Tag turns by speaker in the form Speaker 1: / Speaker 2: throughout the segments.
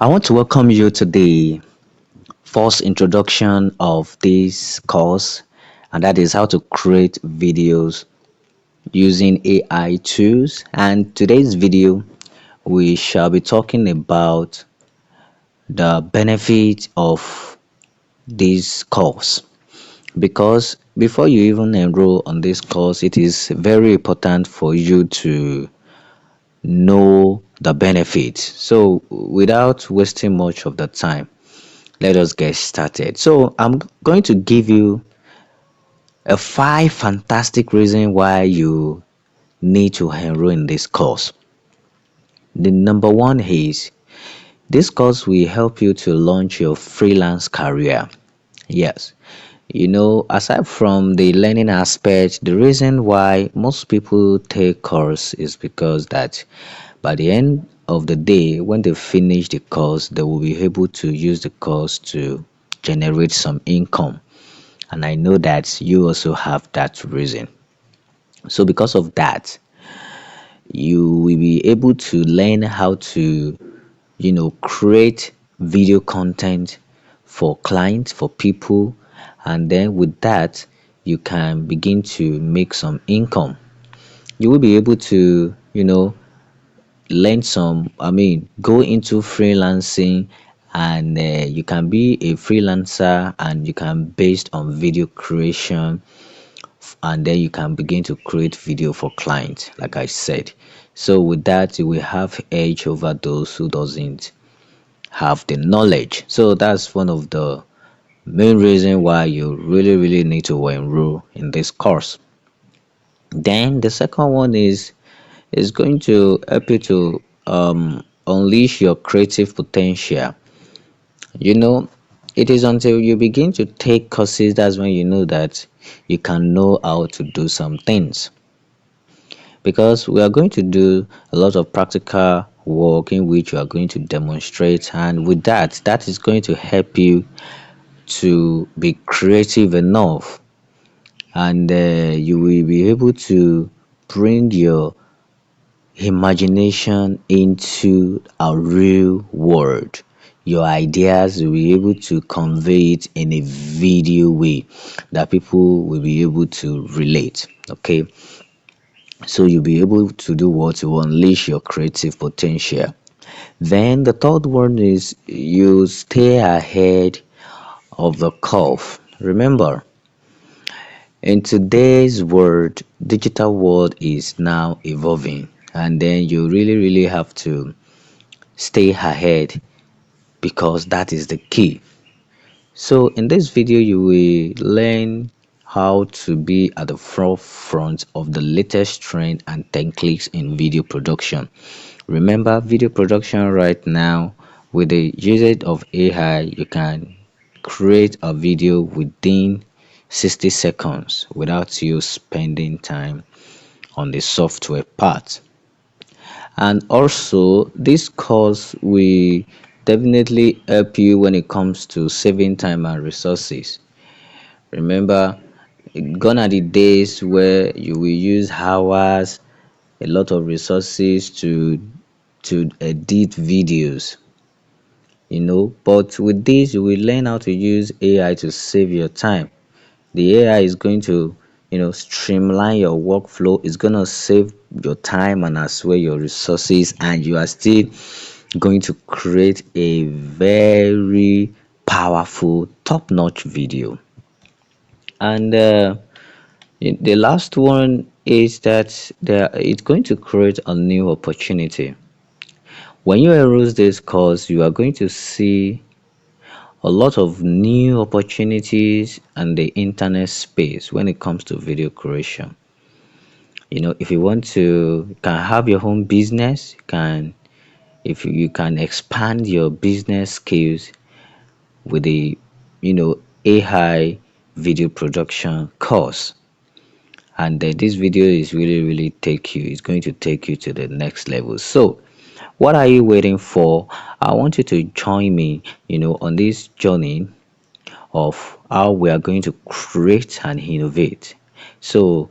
Speaker 1: I want to welcome you to the first introduction of this course, and that is how to create videos using AI tools. And today's video, we shall be talking about the benefit of this course. Because before you even enroll on this course, it is very important for you to know the benefits. So, without wasting much of the time, let us get started. So I'm going to give you a five fantastic reasons why you need to enroll in this course. The number one is this course will help you to launch your freelance career. Yes, aside from the learning aspect, the reason why most people take course is because that by the end of the day, when they finish the course, they will be able to use the course to generate some income. And I know that you also have that reason. So, because of that, you will be able to learn how to, create video content for clients, for people, and then with that, you can begin to make some income. You will be able to, learn some, go into freelancing and you can be a freelancer and you can based on video creation and then you can begin to create video for clients like I said. So with that you will have edge over those who doesn't have the knowledge. So that's one of the main reason why you really need to enroll in this course. Then the second one is going to help you to unleash your creative potential. you know it is until you begin to take courses that's when you know that you can know how to do some things, because we are going to do a lot of practical work in which you are going to demonstrate, and with that is going to help you to be creative enough, and you will be able to bring your imagination into a real world. Your ideas will be able to convey it in a video way that people will be able to relate. Okay, so you'll be able to do what to unleash your creative potential. Then the third one is you stay ahead of the curve. Remember, in today's world, digital world is now evolving, and then you really have to stay ahead because that is the key. So in this video you will learn how to be at the forefront of the latest trend and techniques in video production. Remember, video production right now, with the usage of AI, you can create a video within 60 seconds without you spending time on the software part. And also this course will definitely help you when it comes to saving time and resources. Remember, gone are the days where you will use hours, a lot of resources to edit videos, but with this you will learn how to use AI to save your time. The AI is going to, streamline your workflow. It's going to save your time and as well your resources, and you are still going to create a very powerful top-notch video. And the last one is that it's going to create a new opportunity. When you enroll this course, you are going to see a lot of new opportunities and the internet space when it comes to video creation. If you want to, you can have your own business. You can, if you can expand your business skills with the, AI video production course. And this video is really take you. It's going to take you to the next level. So what are you waiting for? I want you to join me, on this journey of how we are going to create and innovate. So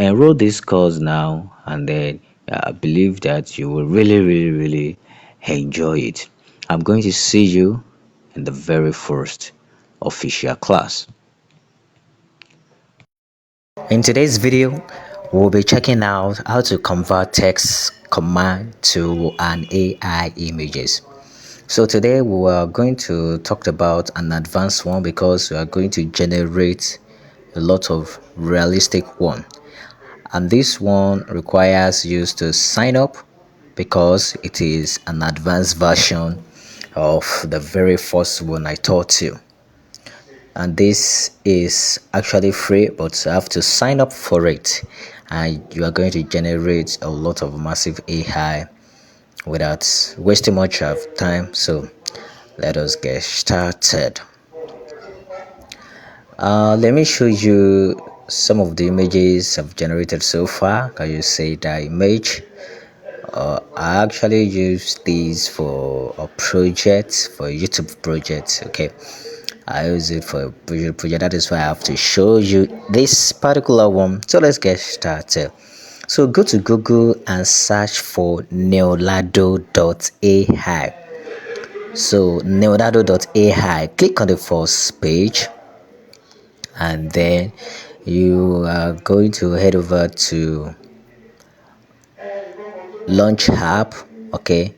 Speaker 1: enroll this course now, and then I believe that you will really enjoy it. I'm going to see you in the very first official class. In today's video, we'll be checking out how to convert text command to an AI images. So today we are going to talk about an advanced one because we are going to generate a lot of realistic one. And this one requires you to sign up because it is an advanced version of the very first one I taught you. And this is actually free, but you have to sign up for it, and you are going to generate a lot of massive AI without wasting much of time. So let us get started. Let me show you some of the images I've generated so far. Can you see the image? I actually use these for a project, for a YouTube project. Okay, I use it for a project. That is why I have to show you this particular one. So let's get started. So go to Google and search for neolado.ai. So neolado.ai. Click on the first page, and then you are going to head over to launch app. Okay,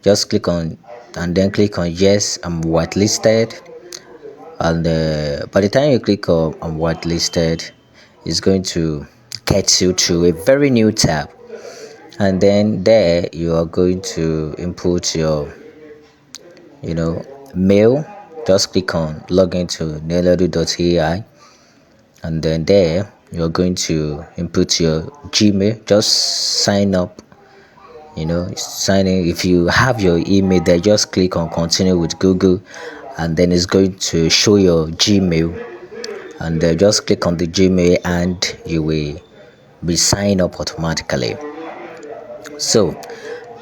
Speaker 1: just click on and then click on yes, I'm whitelisted. And by the time you click on I'm whitelisted, it's going to get you to a very new tab, and then there you are going to input your mail. Just click on login to neolado.ai, and then there you're going to input your Gmail. Just sign up, sign in. If you have your email there, just click on continue with Google, and then it's going to show your Gmail, and just click on the Gmail and you will be signed up automatically. So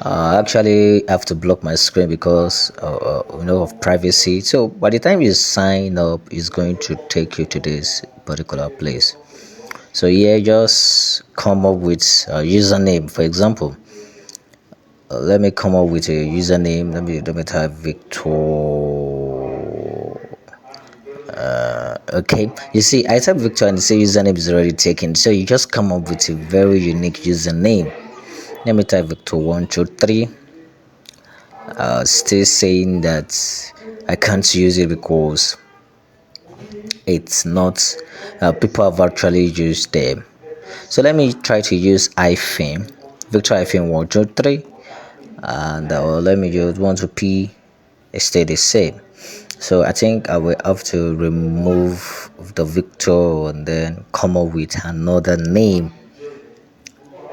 Speaker 1: actually I have to block my screen because of privacy. So by the time you sign up, it's going to take you to this particular place. So here, just come up with a username. For example, let me come up with a username. Let me type Victor. Okay, you see, I type Victor and the say username is already taken. So you just come up with a very unique username. Let me type Victor123. Still saying that I can't use it because it's not. People have actually used them. So let me try to use iPhone, Victor iPhone 123, and let me just want to P stay the same. So I think I will have to remove the Victor and then come up with another name.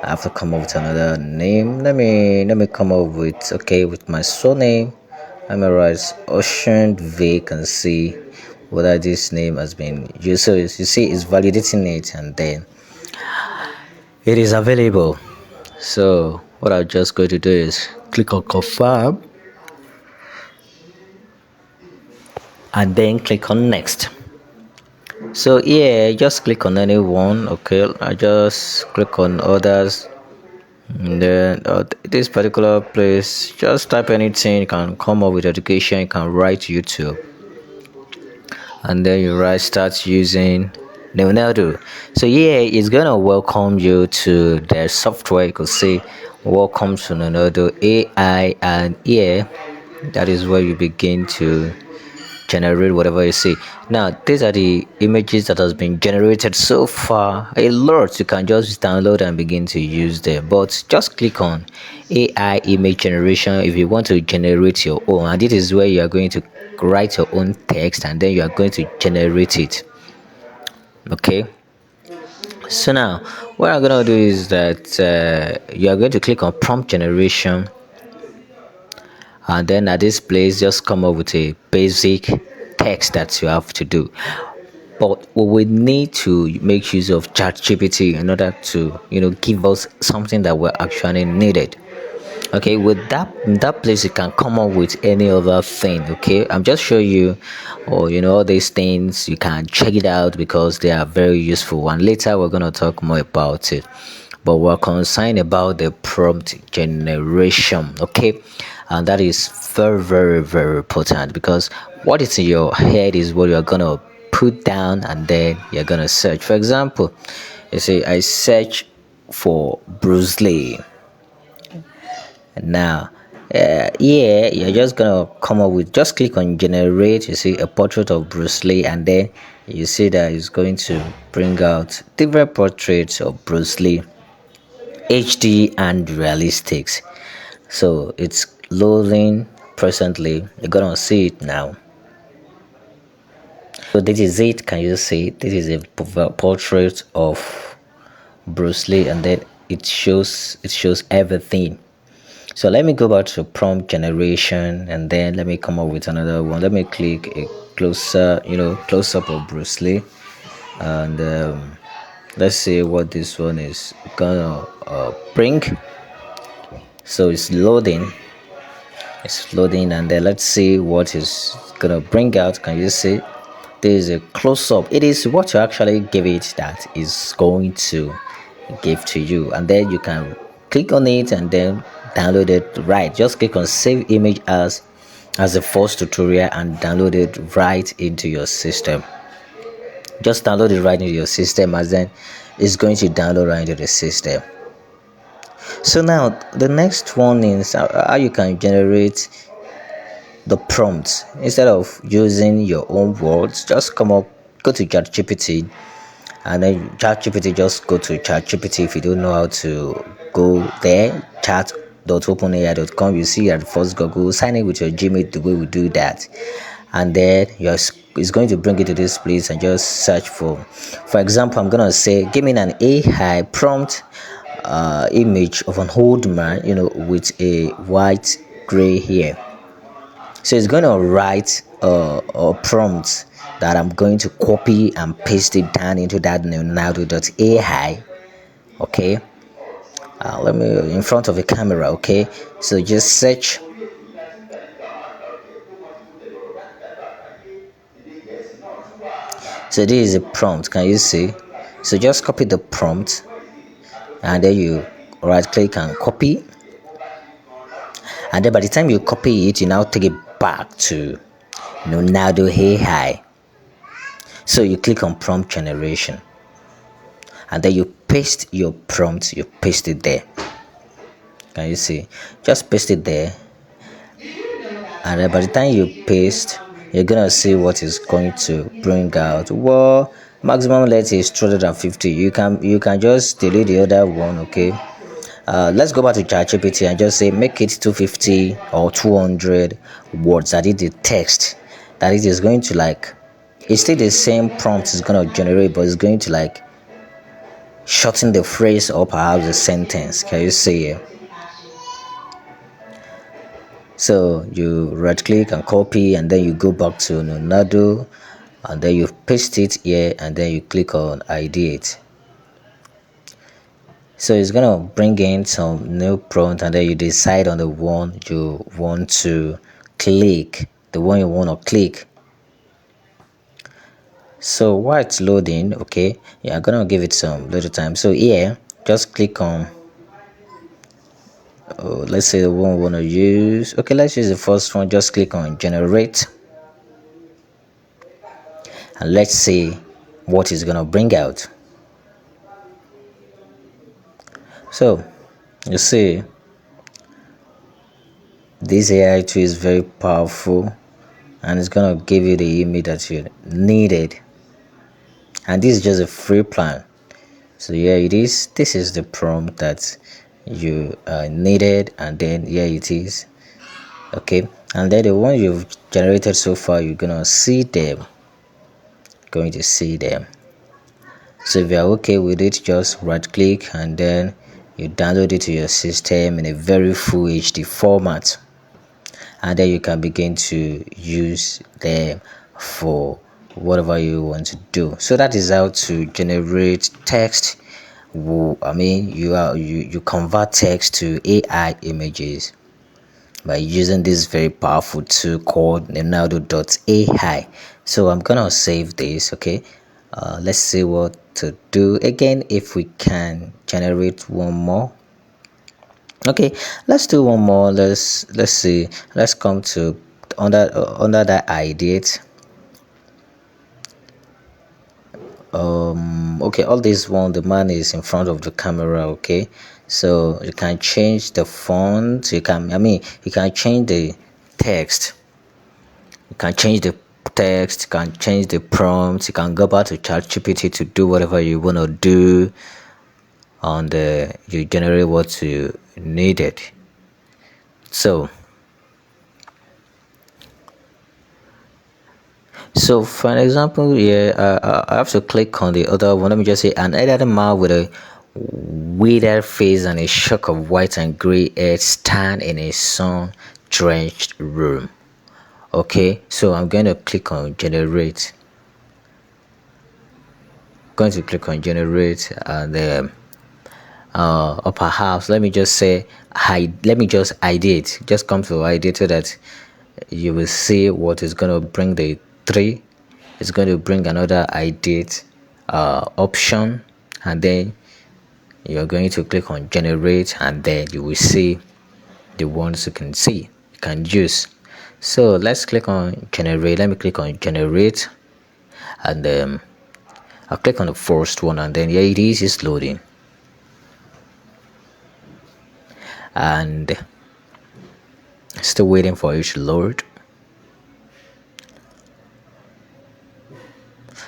Speaker 1: I have to come up with another name. Let me come up with my surname. Let me write Ocean Vacancy, whether this name has been used. So you see, it's validating it, and then it is available. So what I'm just going to do is click on confirm, and then click on next. So yeah, just click on any one. Okay, I just click on others, and then this particular place, just type anything. You can come up with education, you can write YouTube, and then you write start using Leonardo. So yeah, it's gonna welcome you to their software. You could say welcome to Leonardo AI, and yeah, that is where you begin to generate whatever you see. Now these are the images that has been generated so far. A lot, you can just download and begin to use them, but just click on AI image generation if you want to generate your own, and this is where you are going to write your own text and then you are going to generate it. Okay, so now what I'm gonna do is that you are going to click on prompt generation, and then at this place just come up with a basic text that you have to do. But we will need to make use of ChatGPT in order to give us something that we're actually needed. Okay, with that place you can come up with any other thing. Okay, I'm just showing you, or all these things. You can check it out because they are very useful, and later we're going to talk more about it. but we're concerned about the prompt generation. Okay, and that is very, very, very important, because what is in your head is what you're gonna put down, and then you're gonna search. For example, you say I search for Bruce Lee. Now, yeah, you're just gonna come up with, just click on generate. You see a portrait of Bruce Lee, and then you see that it's going to bring out different portraits of Bruce Lee, HD and realistics. So it's loading presently. You're gonna see it now. So this is it. Can you see? This is a portrait of Bruce Lee, and then it shows everything. So let me go back to prompt generation, and then let me come up with another one. Let me click a close up of Bruce Lee, and let's see what this one is gonna bring. So it's loading, and then let's see what is gonna bring out. Can you see? There is a close up. It is what you actually give it that is going to give to you, and then you can click on it and then download it. Right, just click on save image as a first tutorial and download it right into your system. Just download it right into your system, as then it's going to download right into the system. So now the next one is how you can generate the prompts. Instead of using your own words, just go to ChatGPT, and then ChatGPT, just go to ChatGPT. If you don't know how to go there, chat.openai.com, you see at first Google, sign in with your Gmail the way we do that, and then it's going to bring you to this place, and just search for example, I'm gonna say give me an AI prompt image of an old man, with a white gray hair. So it's going to write a prompt that I'm going to copy and paste it down into that Leonardo.ai. Okay, let me in front of the camera. Okay, so just search. So this is a prompt. Can you see? So just copy the prompt, and then you right click and copy, and then by the time you copy it, you now take it back to Leonardo AI. So you click on prompt generation, and then you paste your prompt. You paste it there. Can you see? Just paste it there, and then by the time you paste, you're gonna see what is going to bring out. Well, maximum length is 250. You can just delete the other one. Okay, let's go back to ChatGPT and just say make it 250 or 200 words. That is the text that it is going to like. It's still the same prompt it's gonna generate, but it's going to like shorten the phrase or perhaps the sentence. Can you see it? So you right click and copy, and then you go back to Leonardo, and then you paste it here, and then you click on ideate. So it's gonna bring in some new prompt, and then you decide on the one you want to click, So while it's loading, okay, yeah, I'm gonna give it some little time. So here, just click on let's say the one we want to use. Okay, let's use the first one. Just click on generate, and let's see what it's gonna bring out. So you see, this AI tool is very powerful, and it's gonna give you the image that you needed, and this is just a free plan. So yeah, it is. This is the prompt that you needed, and then yeah, it is. Okay, and then the one you've generated so far, you're gonna see them. So if you're okay with it, just right click, and then you download it to your system in a very full HD format, and then you can begin to use them for whatever you want to do. So that is how to generate text. You convert text to AI images by using this very powerful tool called Leonardo.ai. So I'm gonna save this. Okay, Let's see what to do again. If we can generate one more. Okay, let's do one more. Let's see. Let's come to under that idea. Okay, all this one, the man is in front of the camera. Okay, so you can change the font. You can change the text. You can change the text. You can change the prompt. You can go back to ChatGPT to do whatever you want to do, and you generate what you needed. So for an example here, I have to click on the other one. Let me just say an elderly man with a withered face and a shock of white and gray hair stand in a sun-drenched room. Okay, so I'm going to click on generate. Going to click on generate and or perhaps let me just say hide. Let me just hide it. Just come to hide it so that you will see what is going to bring the three. It's going to bring another edit option, and then you're going to click on generate, and then you will see the ones you can see you can use. So let's click on generate. Let me click on generate, and I'll click on the first one, and then here it is. It's loading, and still waiting for it to load.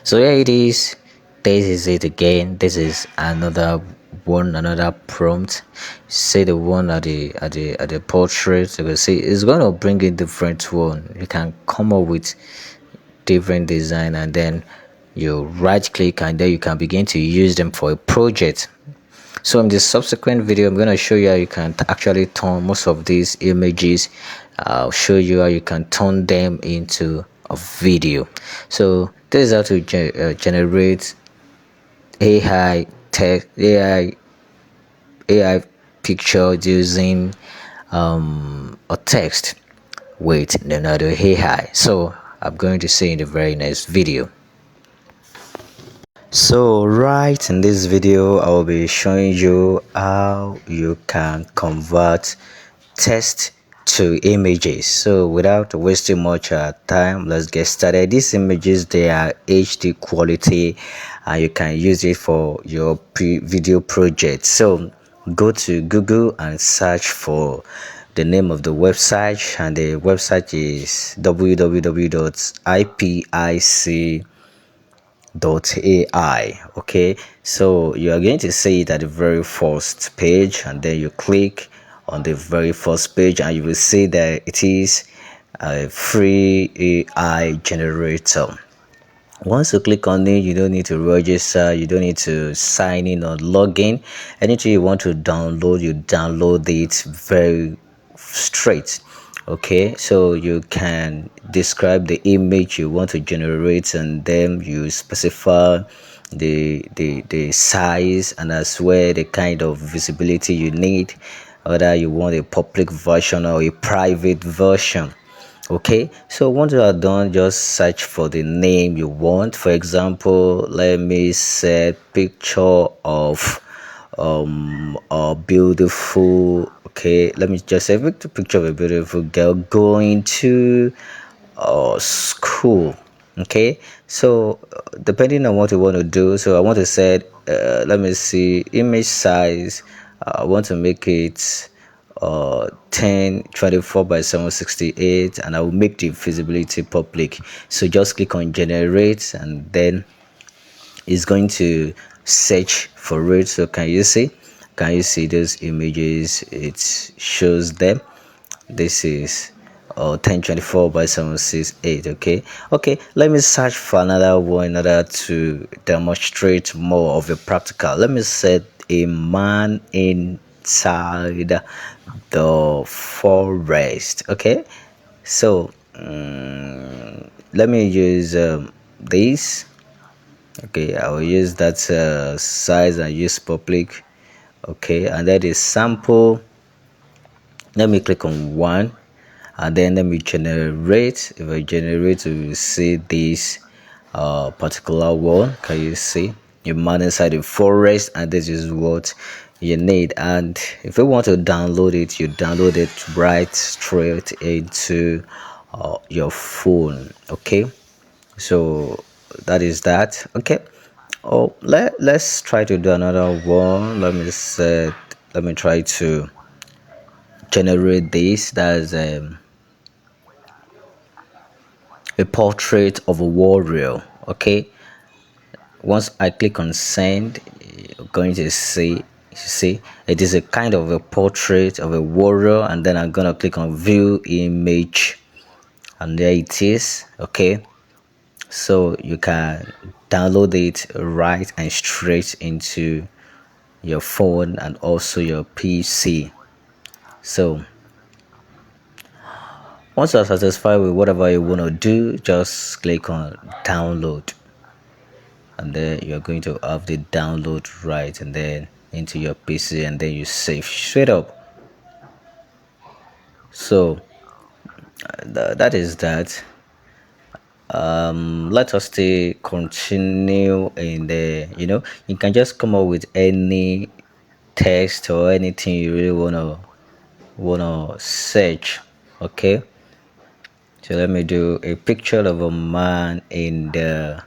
Speaker 1: So here it is. This is it again. This is another one, another prompt. Say the one at the portrait. You can see it's going to bring in different one. You can come up with different design, and then you right click, and then you can begin to use them for a project. So in this subsequent video, I'm going to show you how you can actually turn most of these images. I'll show you how you can turn them into a video. So this is how to generate AI text, AI picture using a text with another AI. So I'm going to see in the very next video. So right in this video, I will be showing you how you can convert text to images. So without wasting much time, let's get started. These images, they are HD quality, and you can use it for your video project. So go to Google and search for the name of the website, and the website is www.ipic.ai. Okay, so you are going to see it at the very first page, and then you click on the very first page, and you will see that it is a free AI generator. Once you click on it, you don't need to register, you don't need to sign in or log in. Anything you want to download, you download it very straight. Okay, so you can describe the image you want to generate, and then you specify the size, and as well the kind of visibility you need, whether you want a public version or a private version. Okay, so once you are done, just search for the name you want. For example, let me set picture of a beautiful, okay, let me just say picture of a beautiful girl going to school. Okay, so depending on what you want to do, so I want to set let me see, image size. I want to make it 1024 by 768, and I will make the visibility public. So just click on generate, and then it's going to search for it. So can you see those images? It shows them. This is 1024 by 768. Okay, let me search for another one in order to demonstrate more of a practical. Let me set a man inside the forest. Okay, so let me use this. Okay, I will use that size and use public. Okay, and that is sample. Let me click on one, and then let me generate. If I generate, we will see this particular one. Can you see your man inside the forest, and this is what you need. And if you want to download it, you download it right straight into your phone. Okay, so that is that. Okay, oh, let's try to do another one. Let me try to generate this. That's a portrait of a warrior. Okay, once I click on send, you're going to see it is a kind of a portrait of a warrior, and then I'm gonna click on view image, and there it is. Okay, so you can download it right and straight into your phone and also your PC. So once you're satisfied with whatever you want to do, just click on download, and then you're going to have the download right and then into your PC, and then you save straight up. So that is that. Let us stay continue in the, you can just come up with any text or anything you really wanna search. Okay, so let me do a picture of a man in the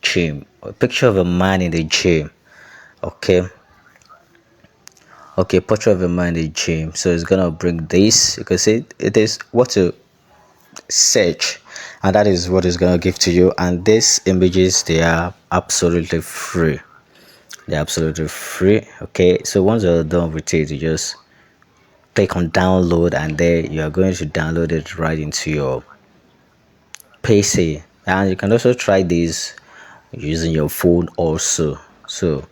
Speaker 1: gym, a picture of a man in the gym. Okay, okay, portrait of a man in the gym. So it's gonna bring this. You can see it is what to search, and that is what is gonna give to you. And these images, they are absolutely free. They're absolutely free. Okay, so once you're done with it, you just click on download, and there you are going to download it right into your PC. And you can also try this using your phone also. So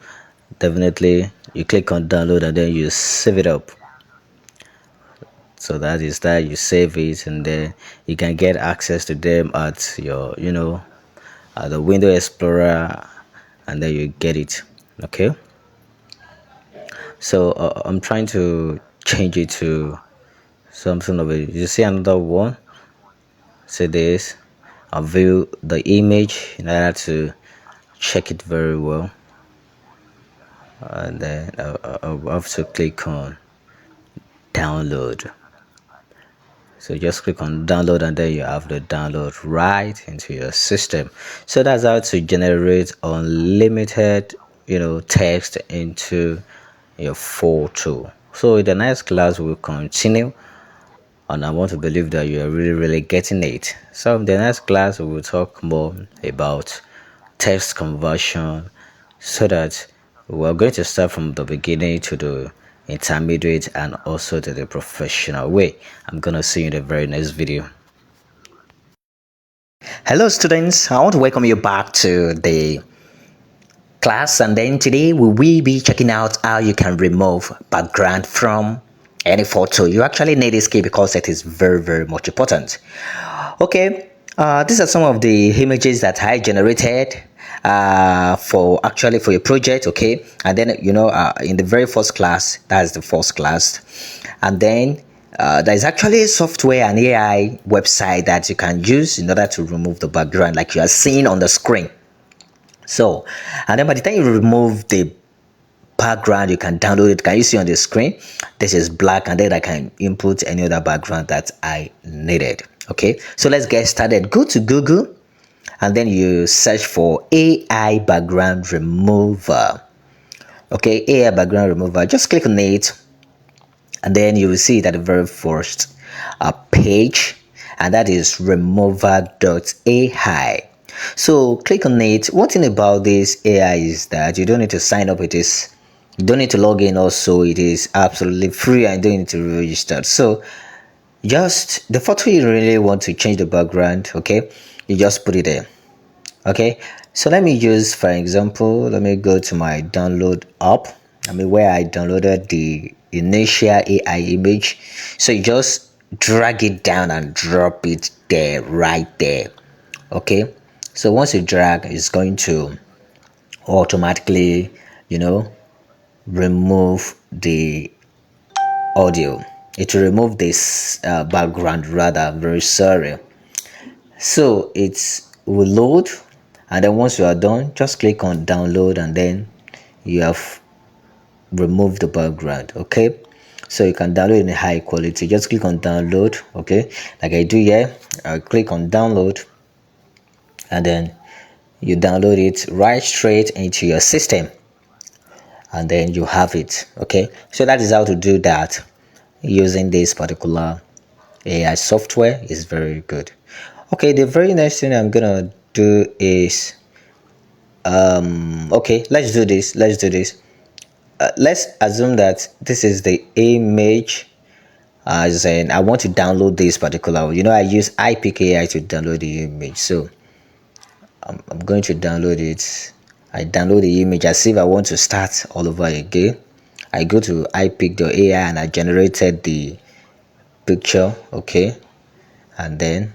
Speaker 1: definitely you click on download and then you save it up. So that is that. You save it, and then you can get access to them at your the window explorer, and then you get it. Okay, so I'm trying to change it to something of it. You see another one, say this. I'll view the image in order to check it very well, and then I'll have to click on download. So just click on download, and then you have the download right into your system. So that's how to generate unlimited text into your photo. So in the next class we'll continue, and I want to believe that you are really getting it. So in the next class we will talk more about text conversion, so that we're going to start from the beginning to the intermediate and also to the professional way. I'm gonna see you in the very next video. Hello students, I want to welcome you back to the class, and then today we will be checking out how you can remove background from any photo. You actually need this key because it is very much important. Okay, these are some of the images that I generated for your project. Okay, and then in the very first class, that's the first class, and then there's actually software and AI website that you can use in order to remove the background like you are seeing on the screen. So, and then by the time you remove the background, you can download it. Can you see on the screen? This is black, and then I can input any other background that I needed. Okay, so let's get started. Go to Google, and then you search for AI background remover. Okay, AI background remover. Just click on it, and then you will see it at the very first page, and that is remover.ai. So click on it. One thing about this AI is that you don't need to sign up with this. You don't need to log in. Also, it is absolutely free, and you don't need to register. So just the photo you really want to change the background, okay, you just put it there. Okay, so let me use, for example, let me go to my download app. Where I downloaded the initial AI image. So you just drag it down and drop it there, right there. Okay, so once you drag, it's going to automatically remove the audio. It will remove this background, rather, very sorry. So it's will load, and then once you are done, just click on download, and then you have removed the background. Okay, so you can download in a high quality. Just click on download. Okay, like I do here, I click on download, and then you download it right straight into your system, and then you have it. Okay, so that is how to do that using this particular AI software. Is very good. Okay, the very next thing I'm gonna do is okay, let's do this. Let's assume that this is the image, as in I want to download this particular, I use iPic AI to download the image. So I'm going to download it. I download the image as if I want to start all over again. I go to iPic.ai and I generated the picture. Okay, and then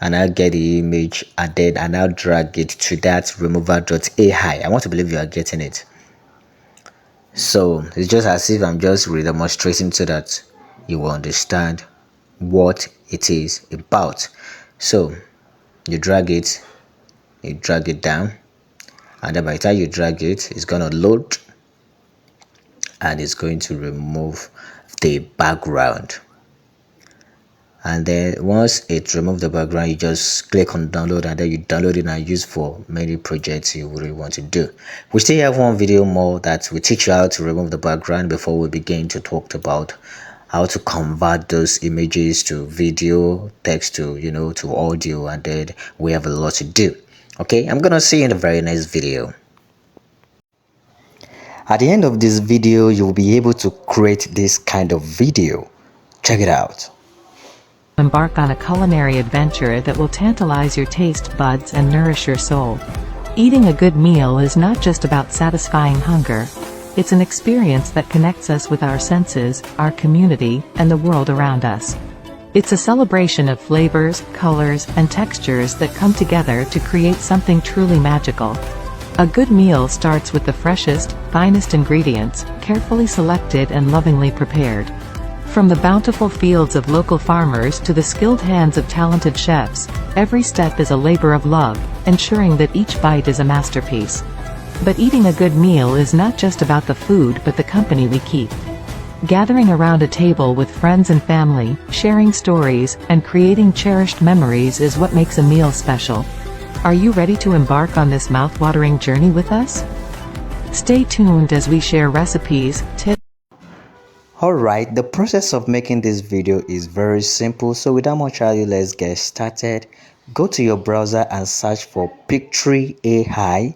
Speaker 1: I get the image, and then I now drag it to that remover.ai. I want to believe you are getting it. So it's just as if I'm just redemonstrating so that you will understand what it is about. So you drag it down, and then by the time you drag it, it's gonna load, and it's going to remove the background. And then once it removes the background, you just click on download, and then you download it and use for many projects you really want to do. We still have one video more that will teach you how to remove the background before we begin to talk about how to convert those images to video, text to to audio, and then we have a lot to do. Okay, I'm gonna see you in the very next video. At the end of this video, you'll be able to create this kind of video. Check it out.
Speaker 2: Embark on a culinary adventure that will tantalize your taste buds and nourish your soul. Eating a good meal is not just about satisfying hunger. It's an experience that connects us with our senses, our community, and the world around us. It's a celebration of flavors, colors, and textures that come together to create something truly magical. A good meal starts with the freshest, finest ingredients, carefully selected and lovingly prepared. From the bountiful fields of local farmers to the skilled hands of talented chefs, every step is a labor of love, ensuring that each bite is a masterpiece. But eating a good meal is not just about the food but the company we keep. Gathering around a table with friends and family, sharing stories, and creating cherished memories is what makes a meal special. Are you ready to embark on this mouth-watering journey with us? Stay tuned as we share recipes, tips.
Speaker 1: Alright, the process of making this video is very simple, so without much ado, let's get started. Go to your browser and search for Pictory AI.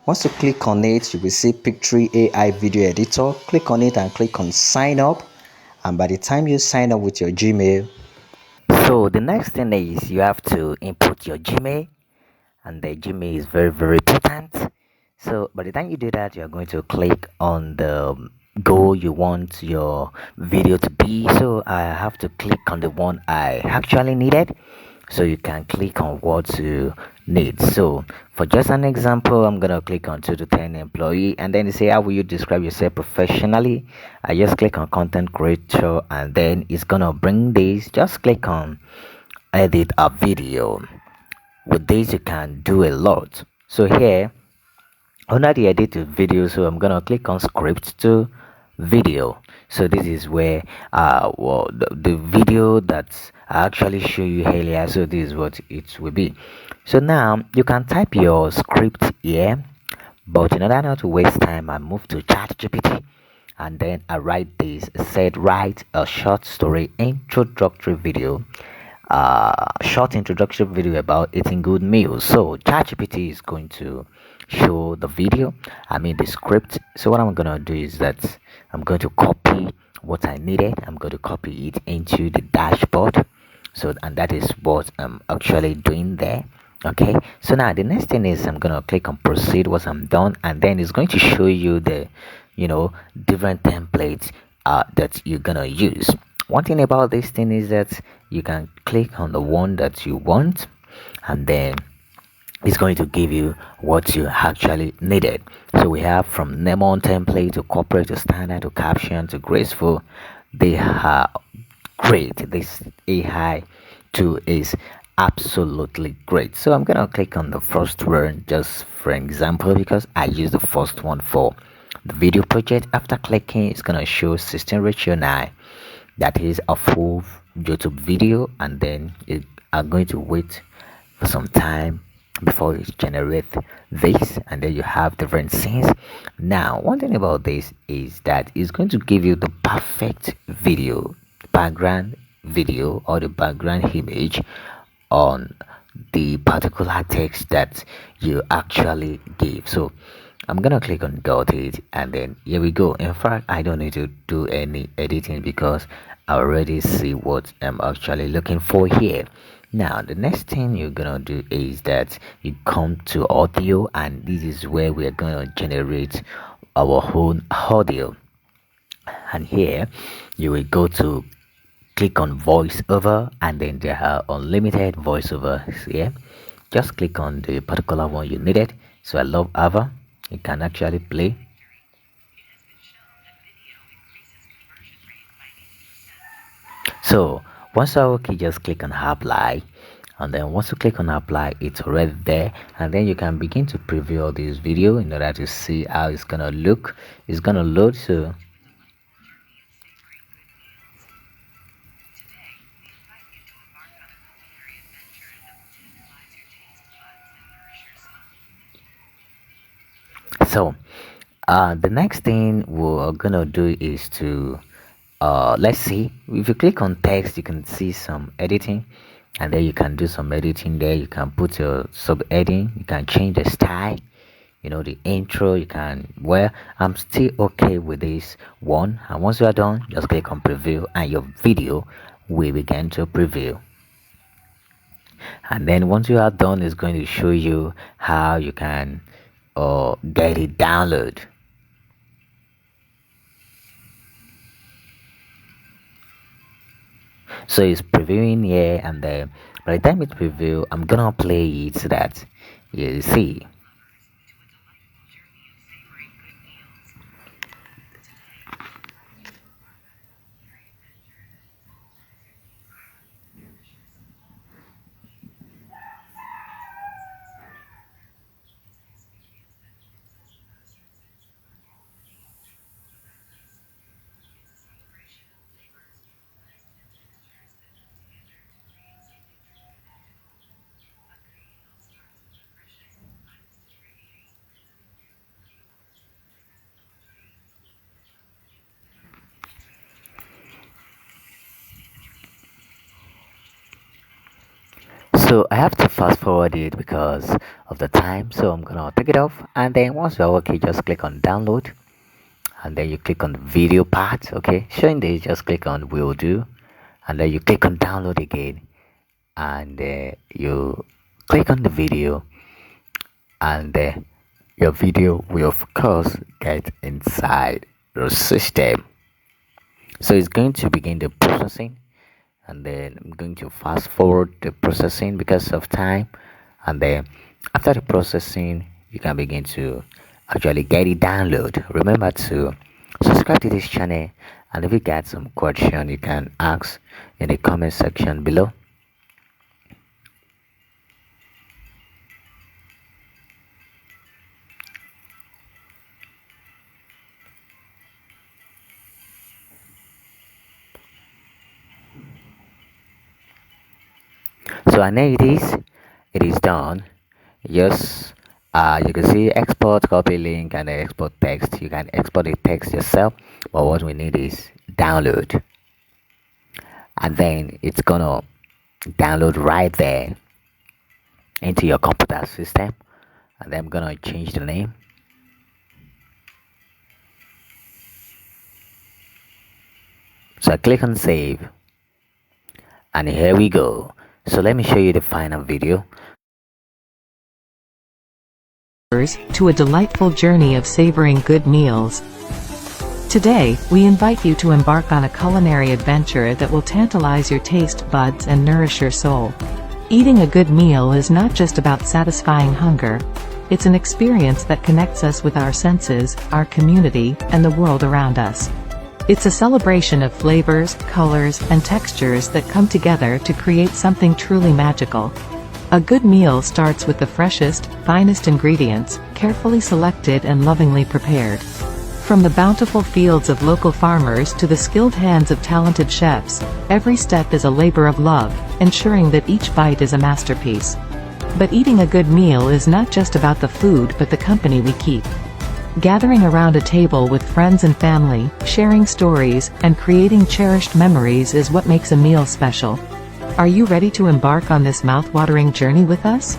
Speaker 1: Once you click on it, you will see Pictory AI video editor. Click on it and click on sign up, and by the time you sign up with your Gmail, so the next thing is you have to input your Gmail, and the Gmail is very important. So by the time you do that, you're going to click on the goal you want your video to be. So I have to click on the one I actually needed, so you can click on what you need. So for just an example, I'm gonna click on 2 to 10 employee, and then you say how will you describe yourself professionally. I just click on content creator, and then it's gonna bring this. Just click on edit a video. With this you can do a lot. So here under the edit to video, so I'm gonna click on script to video. So this is where well, the video that I actually show you earlier, so this is what it will be. So now you can type your script here, but in order not to waste time, I move to ChatGPT, and then I write this. Said write a short story introductory video, short introductory video about eating good meals. So ChatGPT is going to show the video, the script. So what I'm gonna do is that I'm going to copy what I needed. I'm going to copy it into the dashboard. So, and that is what I'm actually doing there. Okay, so now the next thing is I'm gonna click on proceed once I'm done, and then it's going to show you the different templates that you're gonna use. One thing about this thing is that you can click on the one that you want, and then it's going to give you what you actually needed. So we have from Nemon template to corporate to standard to caption to graceful. They are great. This AI tool is absolutely great. So I'm gonna click on the first one just for example because I use the first one for the video project. After clicking, it's gonna show system ratio 9, that is a full YouTube video, and then it are going to wait for some time before it generate this, and then you have different scenes. Now one thing about this is that it's going to give you the perfect video background video or the background image on the particular text that you actually give. So I'm gonna click on got it, and then here we go. In fact, I don't need to do any editing because I already see what I'm actually looking for here. Now the next thing you're gonna do is that you come to audio, and this is where we're gonna generate our own audio. And here you will go to click on voiceover, and then there are unlimited voiceovers here. Just click on the particular one you needed. So I love Ava. You can actually play. So once you're okay, just click on apply, and then once you click on apply, it's already there, and then you can begin to preview all this video in order to see how it's gonna look. It's gonna load. So so the next thing we're gonna do is to let's see, if you click on text you can see some editing, and then you can do some editing there. You can put your sub heading, you can change the style, the intro. You can, well, I'm still okay with this one, and once you are done, just click on preview and your video will begin to preview. And then once you are done, it's going to show you how you can get it download. So it's previewing here, and then by the time it preview, I'm gonna play it so that you see. So I have to fast forward it because of the time, so I'm gonna take it off, and then once you're okay, just click on download, and then you click on the video part. Okay, showing this, just click on will do, and then you click on download again, and you click on the video, and your video will of course get inside the system. So it's going to begin the processing, and then I'm going to fast forward the processing because of time, and then after the processing you can begin to actually get it download. Remember to subscribe to this channel, and if you got some question you can ask in the comment section below. So I know it is done. Yes, you can see export, copy link, and export text. You can export the text yourself, but what we need is download, and then it's gonna download right there into your computer system. And then I'm gonna change the name. So I click on save, and here we go. So let me show you the final video.
Speaker 2: To a delightful journey of savoring good meals. Today, we invite you to embark on a culinary adventure that will tantalize your taste buds and nourish your soul. Eating a good meal is not just about satisfying hunger. It's an experience that connects us with our senses, our community, and the world around us. It's a celebration of flavors, colors, and textures that come together to create something truly magical. A good meal starts with the freshest, finest ingredients, carefully selected and lovingly prepared. From the bountiful fields of local farmers to the skilled hands of talented chefs, every step is a labor of love, ensuring that each bite is a masterpiece. But eating a good meal is not just about the food but the company we keep. Gathering around a table with friends and family, sharing stories, and creating cherished memories is what makes a meal special. Are you ready to embark on this mouth-watering journey with us?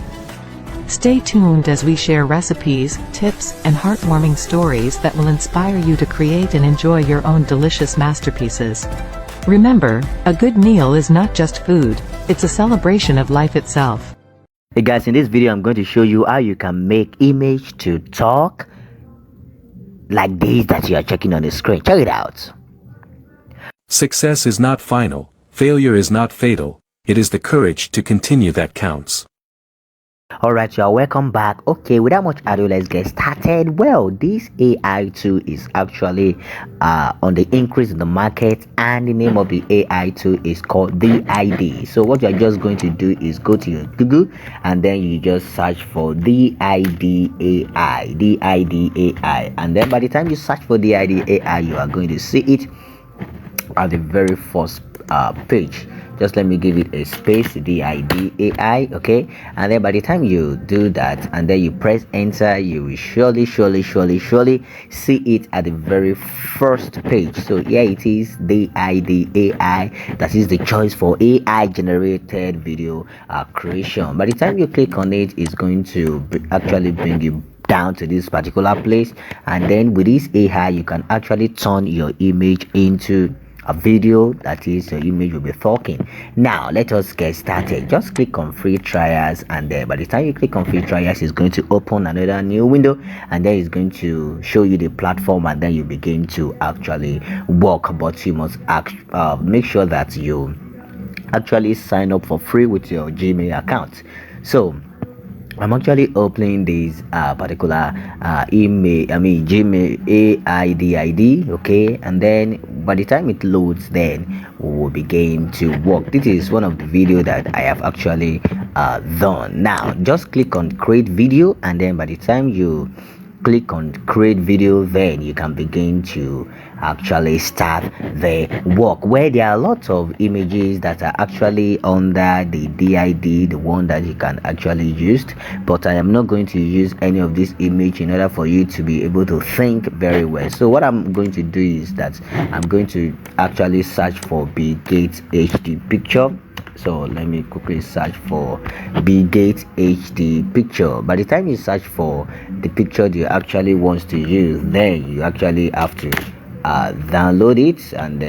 Speaker 2: Stay tuned as we share recipes, tips, and heartwarming stories that will inspire you to create and enjoy your own delicious masterpieces. Remember, a good meal is not just food, it's a celebration of life itself.
Speaker 1: Hey guys, in this video I'm going to show you how you can make image to talk like this that you are checking on the screen. Check it out.
Speaker 3: Success is not final, failure is not fatal, it is the courage to continue that counts.
Speaker 1: Alright, y'all, welcome back. Okay, without much ado, let's get started. Well, this AI tool is actually on the increase in the market, and the name of the AI tool is called DID. So what you're just going to do is go to your Google and then you just search for DID AI, and then by the time you search for DID AI, you are going to see it at the very first page. Just let me give it a space, DID AI, okay? And then by the time you do that and then you press enter, you will surely see it at the very first page. So here it is, DID AI. That is the choice for AI generated video creation. By the time you click on it, it's going to actually bring you down to this particular place, and then with this AI you can actually turn your image into a video. That is, your image will be talking. Now let us get started. Just click on free trials, and then by the time you click on free trials, it's going to open another new window, and then it's going to show you the platform, and then you begin to actually work. But you must make sure that you actually sign up for free with your Gmail account. So I'm actually opening this particular Gmail AIDID, okay, and then by the time it loads, then we will begin to work. This is one of the video that I have actually done. Now just click on create video, and then by the time you click on create video, then you can begin to actually start the work, where there are a lot of images that are actually under the DID, the one that you can actually use. But I am not going to use any of this image in order for you to be able to think very well. So what I'm going to do is that I'm going to actually search for Bill Gates HD picture. So let me quickly search for Bill Gates HD picture. By the time you search for the picture you actually want to use, then you actually have to download it, and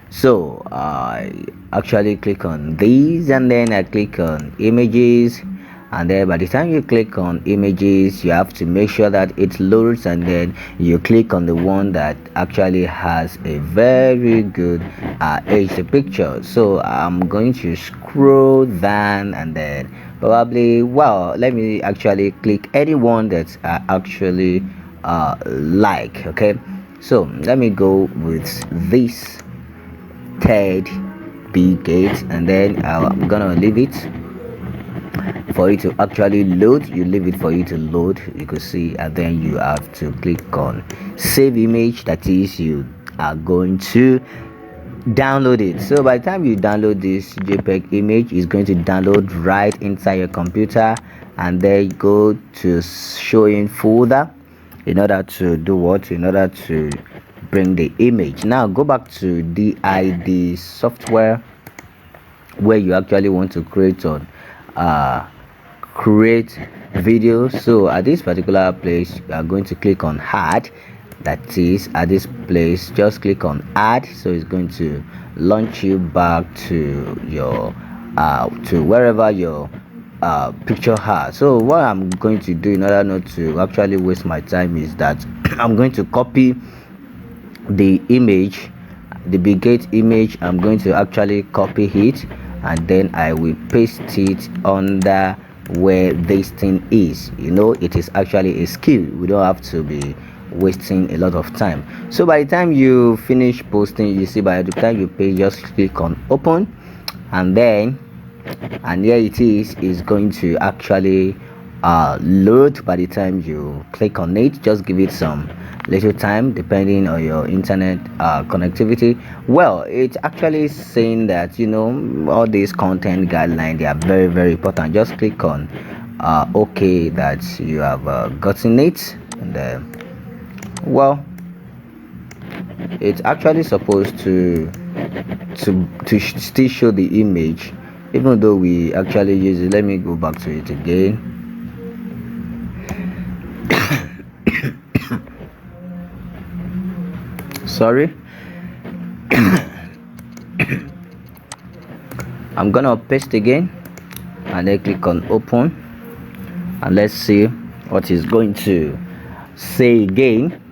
Speaker 1: so I actually click on these, and then I click on images, and then by the time you click on images, you have to make sure that it loads, and then you click on the one that actually has a very good HD picture. So I'm going to scroll down, and then probably, well, let me actually click anyone that I actually like. Okay, so let me go with this Ted B Gates, and then I'm gonna leave it for it to actually load. You leave it for it to load, you could see, and then you have to click on save image. That is, you are going to download it. So by the time you download this JPEG image, it's going to download right inside your computer, and then go to showing folder in order to do what, in order to bring the image. Now go back to DID software, where you actually want to create on create video. So at this particular place you are going to click on add. That is, at this place just click on add. So it's going to launch you back to your to wherever your picture has. So what I'm going to do in order not to actually waste my time is that I'm going to copy the image, the Bill Gates image. I'm going to actually copy it, and then I will paste it under where this thing is. You know, it is actually a skill. We don't have to be wasting a lot of time. So by the time you finish posting, you see by the time you pay, just click on open, and then here it is going to actually load. By the time you click on it, just give it some little time depending on your internet connectivity. Well, it's actually saying that, you know, all these content guidelines, they are very, very important. Just click on okay, that you have gotten it. And well, it's actually supposed to still show the image, even though we actually use it. Let me go back to it again. Sorry. I'm gonna paste again and then click on open, and let's see what is going to say again.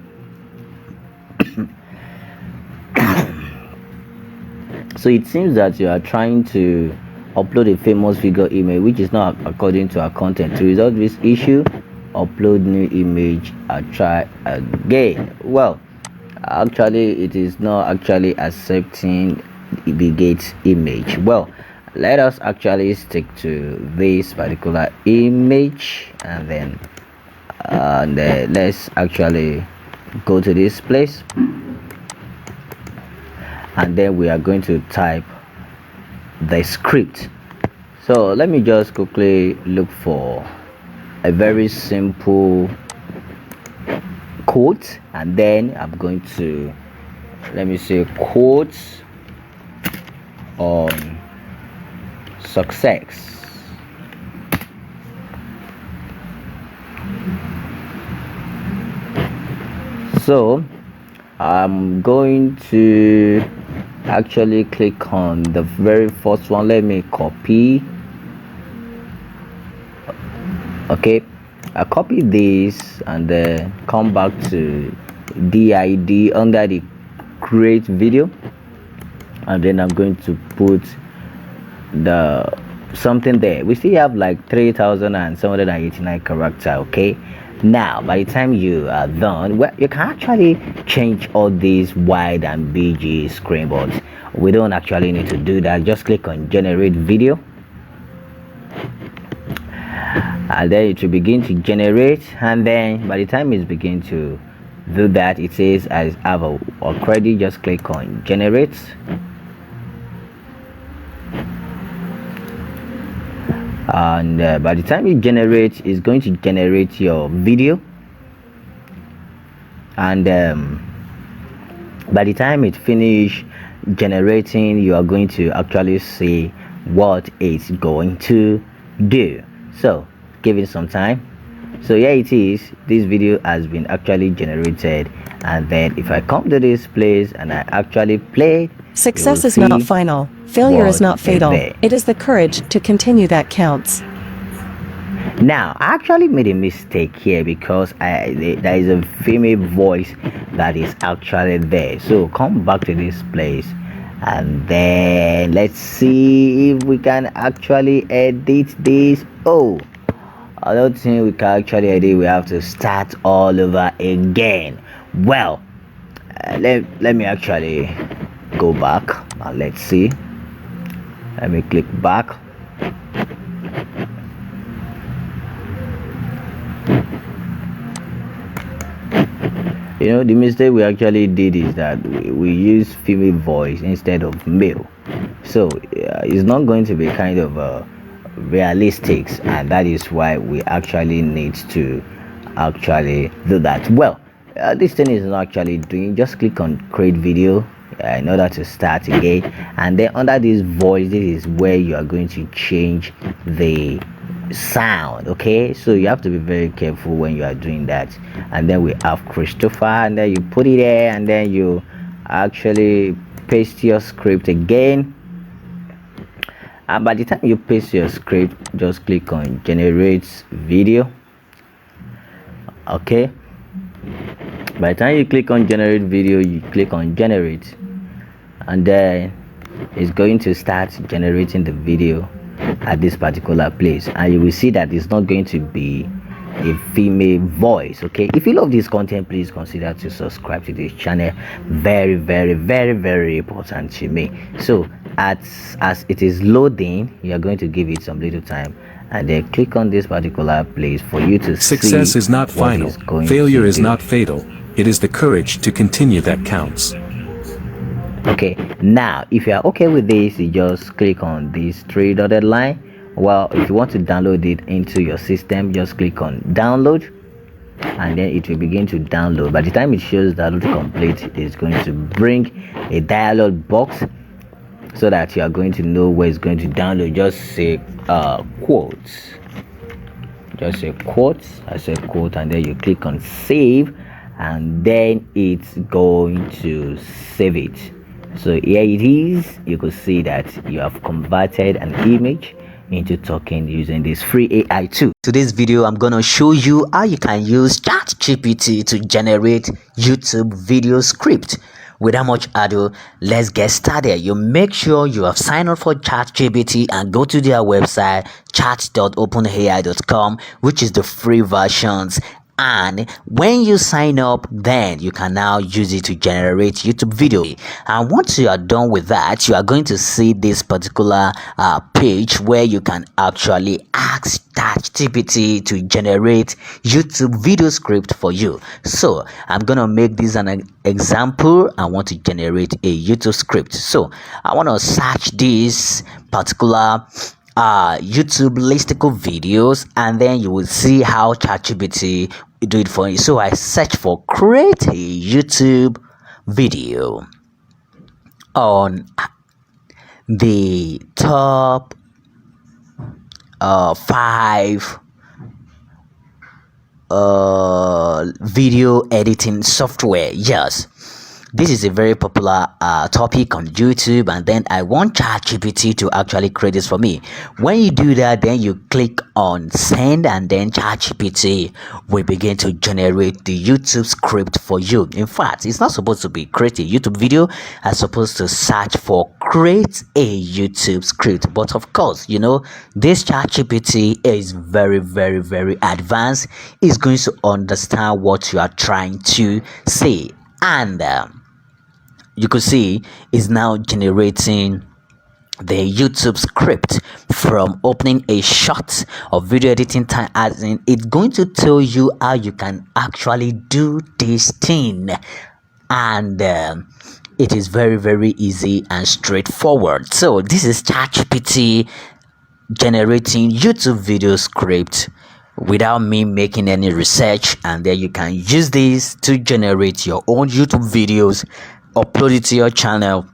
Speaker 1: So it seems that you are trying to upload a famous figure image which is not according to our content. To resolve this issue, upload new image and try again. Well, actually it is not actually accepting the gate image. Well, let us actually stick to this particular image, and then let's actually go to this place, and then we are going to type the script. So let me just quickly look for a very simple quote, and then I'm going to, let me say, quotes on success. So I'm going to actually click on the very first one. Let me copy. Okay, I copy this and then come back to DID under the create video, and then I'm going to put the something there. We still have like 3,789 character. Okay, now by the time you are done, well, you can actually change all these wide and BG screen, but we don't actually need to do that. Just click on generate video, and then it will begin to generate. And then by the time it's begin to do that, it says I have a credit. Just click on generate, and by the time it generates, it's going to generate your video. And by the time it finish generating, you are going to actually see what it's going to do. So give it some time. So here it is, this video has been actually generated, and then if I come to this place and I actually play,
Speaker 2: Success is not final. Failure is not fatal. It is the courage to continue that counts.
Speaker 1: Now, I actually made a mistake here because there is a female voice that is actually there. So come back to this place, and then let's see if we can actually edit this. Oh, I don't think we can actually edit. We have to start all over again. Well, let me actually go back and let's see. Let me click back. You know, the mistake we actually did is that we use female voice instead of male, so it's not going to be kind of realistic, and that is why we actually need to actually do that. Well, this thing is not actually doing. Just click on create video in order to start again, and then under this voice, this is where you are going to change the sound. Okay, so you have to be very careful when you are doing that. And then we have Christopher, and then you put it there, and then you actually paste your script again. And by the time you paste your script, just click on generate video. Okay, by the time you click on generate video, you click on generate, and then it's going to start generating the video at this particular place, and you will see that it's not going to be a female voice. Okay, if you love this content, please consider to subscribe to this channel. Very, very, very, very important to me. So as it is loading, you are going to give it some little time and then click on this particular place for you to
Speaker 3: Success
Speaker 1: see
Speaker 3: is not
Speaker 1: what
Speaker 3: final.
Speaker 1: it's going
Speaker 3: Failure
Speaker 1: to
Speaker 3: is
Speaker 1: do.
Speaker 3: not fatal. It is the courage to continue that counts.
Speaker 1: Okay, now if you are okay with this, you just click on this three dotted line. Well, if you want to download it into your system, just click on download, and then it will begin to download. By the time it shows download complete, it's going to bring a dialog box so that you are going to know where it's going to download. Just say quotes, just say quotes. I say quote, and then you click on save, and then it's going to save it. So here it is. You could see that you have converted an image into token using this free AI tool. Today's video, I'm gonna show you how you can use ChatGPT to generate YouTube video script. Without much ado, let's get started. You make sure you have signed up for ChatGPT and go to their website chat.openai.com, which is the free versions. And when you sign up, then you can now use it to generate YouTube video. And once you are done with that, you are going to see this particular page where you can actually ask ChatGPT to generate YouTube video script for you. So I'm gonna make this an example. I want to generate a YouTube script. So I want to search this particular YouTube listicle videos, and then you will see how ChatGPT will do it for you. So I search for create a YouTube video on the top 5 video editing software. Yes, this is a very popular topic on YouTube, and then I want ChatGPT to actually create this for me. When you do that, then you click on send, and then ChatGPT will begin to generate the YouTube script for you. In fact, it's not supposed to be create a YouTube video. I'm supposed to search for create a YouTube script. But of course, you know, this ChatGPT is very, very, very advanced. It's going to understand what you are trying to say, and you could see is now generating the YouTube script from opening a shot of video editing time, as in it's going to tell you how you can actually do this thing, and it is very, very easy and straightforward. So this is ChatGPT generating YouTube video script without me making any research, and then you can use this to generate your own YouTube videos, upload it to your channel.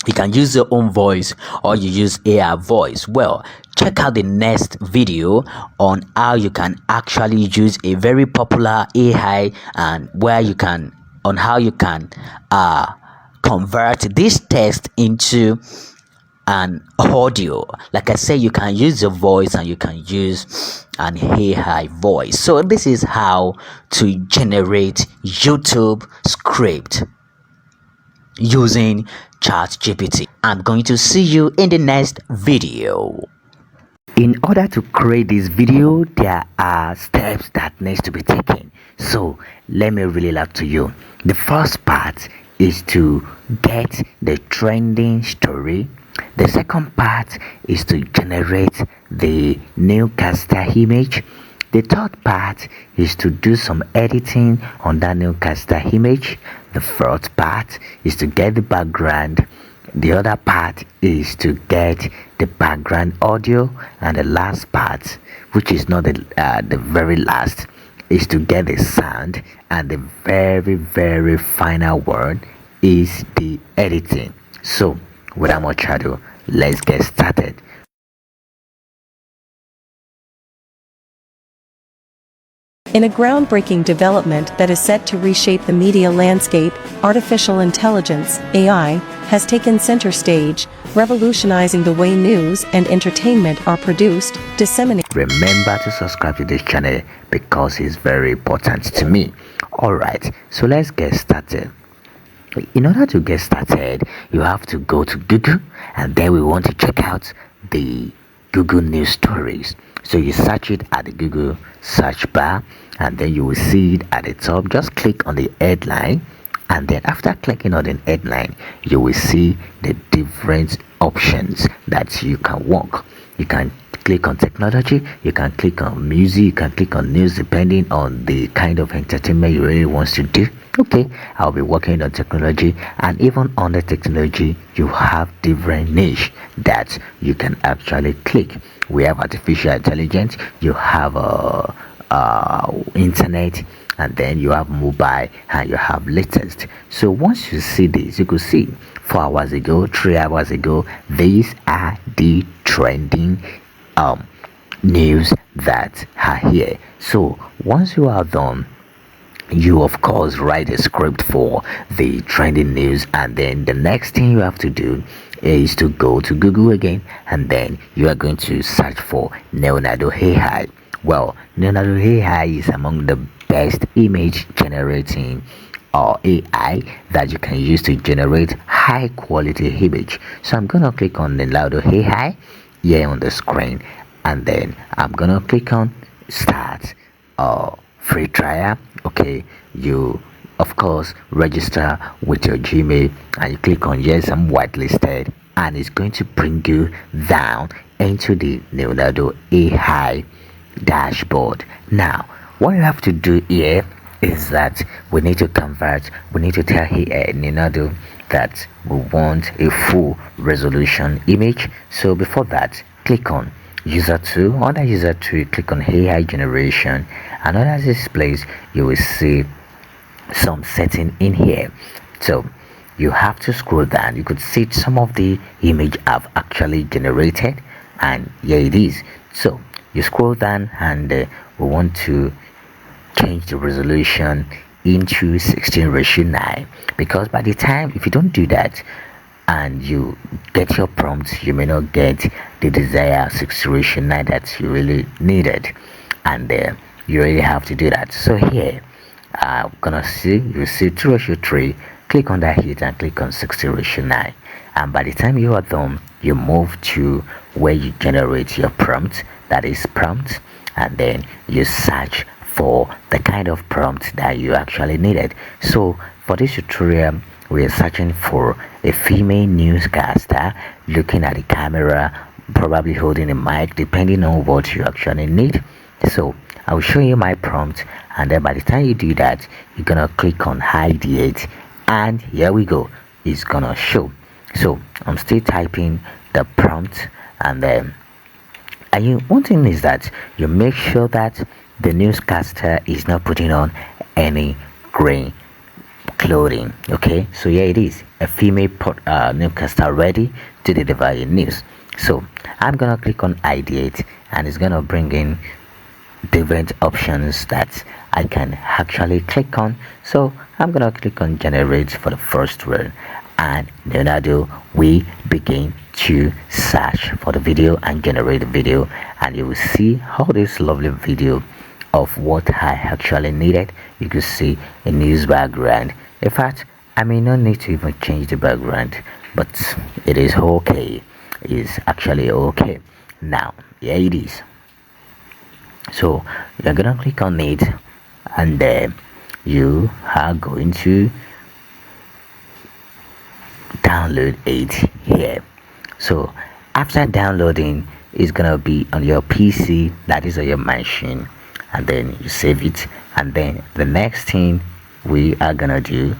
Speaker 1: You can use your own voice or you use AI voice. Well, check out the next video on how you can actually use a very popular AI, and where you can on how you can convert this text into an audio. Like I said, you can use your voice and you can use an AI voice. So this is how to generate YouTube script using ChatGPT. I'm going to see you in the next video. In order to create this video, there are steps that needs to be taken. So let me read it out to you. The first part is to get the trending story. The second part is to generate the newscaster image. The third part is to do some editing on that newscaster image. The fourth part is to get the background. The other part is to get the background audio, and the last part, which is not the very last, is to get the sound, and the very, very final one is the editing. So without much ado, let's get started.
Speaker 4: In a groundbreaking development that is set to reshape the media landscape, artificial intelligence, AI, has taken center stage, revolutionizing the way news and entertainment are produced, disseminated.
Speaker 1: Remember to subscribe to this channel because it's very important to me. Alright, so let's get started. In order to get started, you have to go to Google, and then we want to check out the Google News Stories. So you search it at the Google search bar, and then you will see it at the top. Just click on the headline, and then after clicking on the headline, you will see the different options that you can work. You can click on technology, you can click on music, you can click on news, depending on the kind of entertainment you really want to do. Okay, I'll be working on technology, and even on the technology you have different niche that you can actually click. We have artificial intelligence, you have internet, and then you have mobile, and you have latest. So once you see this, you could see 4 hours ago, 3 hours ago, these are the trending news that are here. So once you are done, you of course write a script for the trending news, and then the next thing you have to do is to go to Google again, and then you are going to search for Leonardo AI. Well, Leonardo AI is among the best image generating or AI that you can use to generate high quality image. So I'm gonna click on Leonardo AI here on the screen, and then I'm gonna click on start free trial. Okay, you of course register with your Gmail, and you click on yes, I'm whitelisted, and it's going to bring you down into the Leonardo AI dashboard. Now what you have to do here is that we need to convert, we need to tell here Leonardo that we want a full resolution image. So before that, click on user 2. Under user 2, you click on AI generation, and under this place you will see some setting in here. So you have to scroll down. You could see some of the image I've actually generated, and here it is. So you scroll down, and we want to change the resolution into 16:9, because by the time, if you don't do that and you get your prompt, you may not get the desired 16:9 that you really needed, and you really have to do that. So here I'm gonna see, you see 2:3. Click on that hit and click on 16:9, and by the time you are done, you move to where you generate your prompt, that is prompt, and then you search for the kind of prompt that you actually needed. So for this tutorial, we are searching for a female newscaster looking at the camera, probably holding a mic, depending on what you actually need. So I will show you my prompt, and then by the time you do that, you're gonna click on ideate, and here we go, it's gonna show. So I'm still typing the prompt, and then one thing is that you make sure that the newscaster is not putting on any green clothing. Okay, so here it is, a female newscaster ready to deliver your news. So I'm gonna click on ideate, and it's gonna bring in different options that I can actually click on. So I'm gonna click on generate for the first one, and Leonardo we begin to search for the video and generate the video, and you will see all this lovely video of what I actually needed. You can see a news background. In fact, I may not need to even change the background, but it is okay. It's actually okay. Now here it is. So you're gonna click on it, and then you are going to download it here. So after downloading, it's gonna be on your PC, that is on your machine, and then you save it, and then the next thing we are gonna do,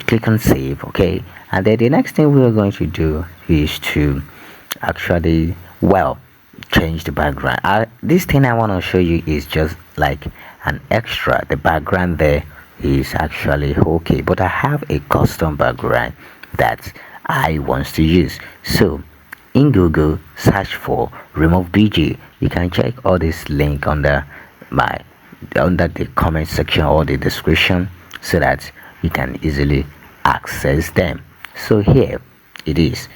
Speaker 1: click on save. Okay, and then the next thing we are going to do is to actually, well, change the background. This thing I want to show you is just like an extra. The background there is actually okay, but I have a custom background that I want to use. So in Google, search for remove BG. You can check all this link under the comment section or the description, so that you can easily access them. So here it is,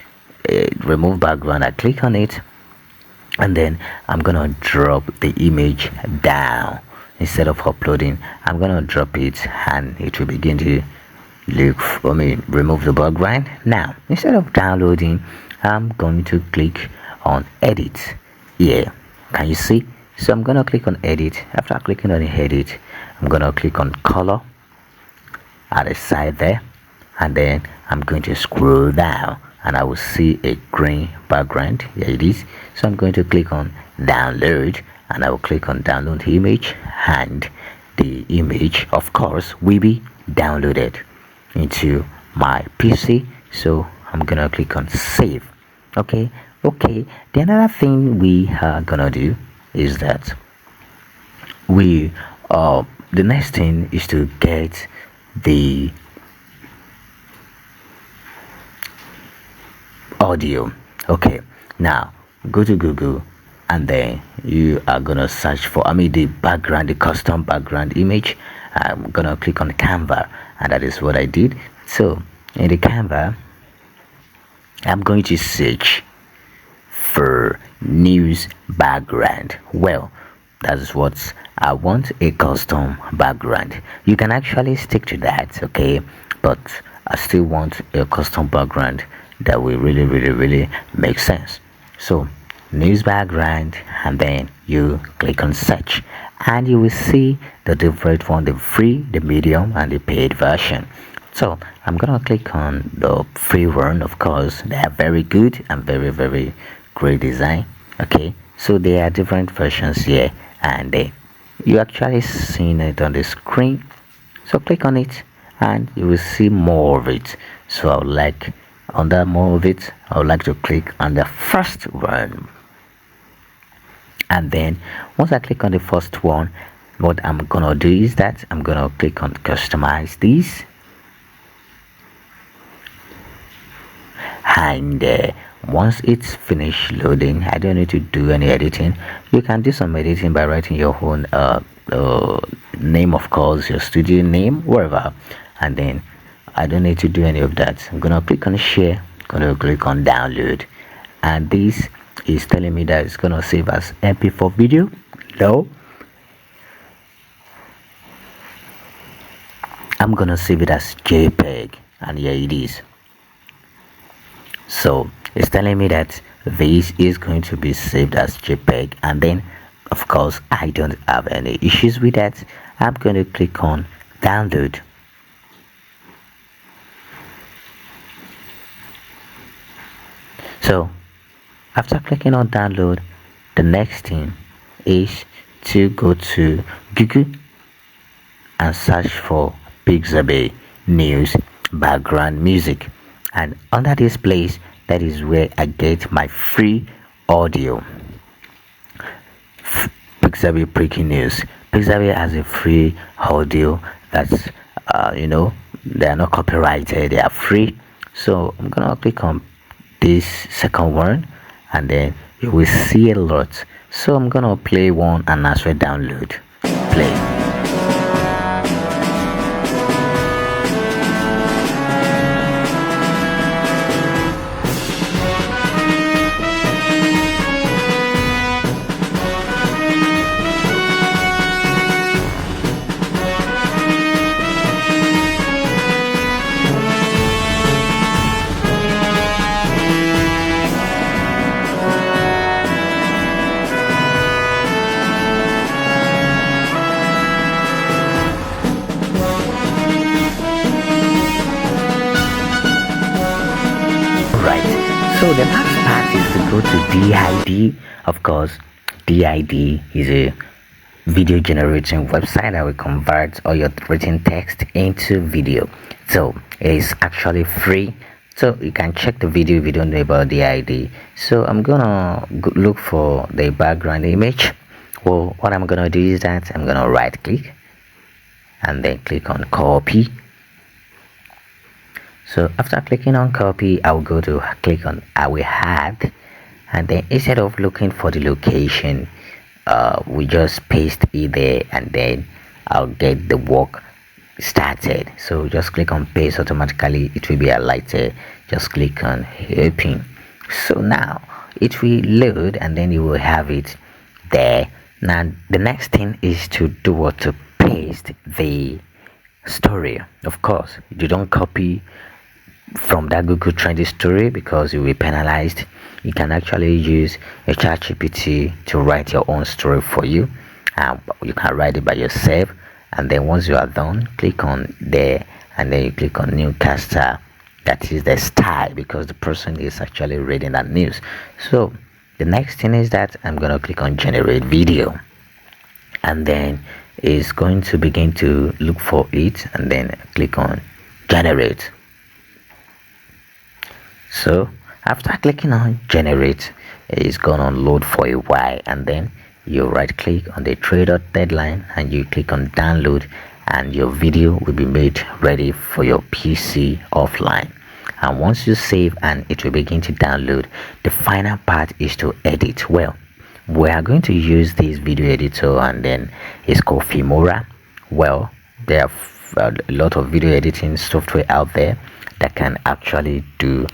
Speaker 1: remove background. I click on it, and then I'm gonna drop the image down. Instead of uploading, I'm gonna drop it, and it will begin to remove the background. Now instead of downloading, I'm going to click on edit, Yeah, can you see? So I'm gonna click on edit. After clicking on edit, I'm gonna click on color at the side there, and then I'm going to scroll down and I will see a green background. Here it is. So I'm going to click on download and I will click on download image, and the image of course will be downloaded into my PC. So I'm gonna click on save. Okay, the another thing we are gonna do is that we the next thing is to get the audio. Okay, now go to Google and then you are gonna search for the background, the custom background image. I'm gonna click on Canva, and that is what I did. So in the Canva, I'm going to search for news background. Well, that's what I want, a custom background. You can actually stick to that, okay, but I still want a custom background that will really make sense. So news background, and then you click on search and you will see the different one, the free, the medium, and the paid version. So I'm gonna click on the free one. Of course, they are very good and very great design. Okay, so there are different versions here, and you actually seen it on the screen. So click on it and you will see more of it. So I would like, under more of it, I would like to click on the first one, and then once I click on the first one, what I'm gonna do is that I'm gonna click on customize this, and once it's finished loading, I don't need to do any editing. You can do some editing by writing your own name, of course, your studio name, wherever, and then I don't need to do any of that. I'm gonna click on share, gonna click on download, and this is telling me that it's gonna save as MP4 video. No, I'm gonna save it as JPEG, and here it is. So it's telling me that this is going to be saved as JPEG, and then of course I don't have any issues with that. I'm going to click on download. So after clicking on download, the next thing is to go to Google and search for Pixabay news background music, and under this place, that is where I get my free audio. Pixabay breaking news. Pixabay has a free audio that's they are not copyrighted, they are free. So I'm gonna click on this second one, and then you will see a lot. So I'm gonna play one and as well download. Play. So the last part is to go to DID. Of course, DID is a video generating website that will convert all your written text into video. So it is actually free. So you can check the video if you don't know about DID. So I'm gonna look for the background image. Well, what I'm gonna do is that I'm gonna right click and then click on copy. So after clicking on copy, I will go to click on I will add, and then instead of looking for the location, we just paste it there, and then I'll get the work started. So just click on paste, automatically it will be highlighted. Just click on open. So now it will load, and then you will have it there. Now the next thing is to do what, to paste the story. Of course, you don't copy from that Google trending story because you will be penalized. You can actually use a chat GPT to write your own story for you. You can write it by yourself, and then once you are done, click on there, and then you click on newscaster. That is the style because the person is actually reading that news. So the next thing is that I'm gonna click on generate video, and then it's going to begin to look for it, and then click on generate. So after clicking on generate, it's gonna load for a while, and then you right click on the three dot deadline and you click on download, and your video will be made ready for your PC offline. And once you save and it will begin to download, the final part is to edit. Well, we are going to use this video editor, and then it's called Filmora. Well, there are a lot of video editing software out there that can actually do